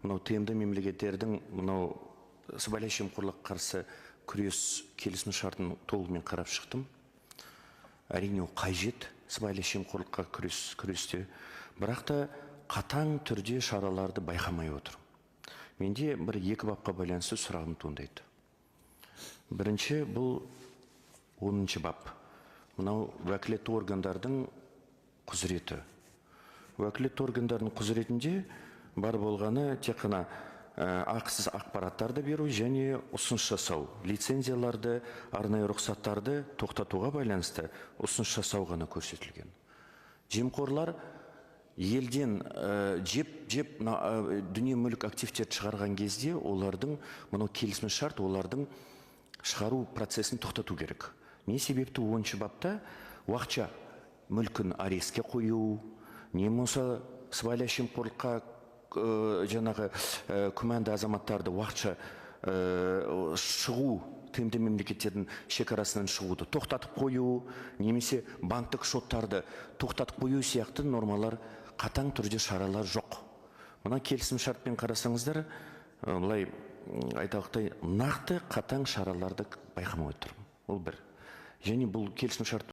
мынау тмд мемлекеттердің мынау сыбайлас жемқорлыққа қарсы күрес келісім шартын толығымен қарап шықтым. Әрине ол қажет сыбайлас жемқорлыққа күресте, бірақ та қатаң түрде шараларды байқамай отыр. Менде бір екі бапқа байланысты сұрағым туындайды. Бірінші, бұл 10-шы бап. Мынау уәкілетті органдардың құзыреті. Уәкілетті органдардың құзыретінде бар болғаны тек қана ақысыз ақпараттарды беру және ұсыныс жасау, лицензияларды, арнайы рұқсаттарды тоқтатуға байланысты ұсыныс жасау ғана көрсетілген. Жемқорлар елден дүние мүлік активтерді шығарған кезде олардың мынау келісім шарт олардың шығару процесін тоқтату керек. Не себепті 10-шы бапта уақытша мүлкін арестке қою, не болмаса сыбайлас жемқорлыққа жаңағы күмәнді азаматтарды уақытша шығу, тмд мемлекеттердің шекарасынан шығуды тоқтатып қою, немесе банктік шоттарды тоқтатып қою сияқты нормалар, қатаң түрде шаралар жоқ. Мына келісім шартпен қарасаңыздар, былай айтарлықтай нақты қатаң шараларды байқамай отырмын. Ол бір. Және бұл келісім шарт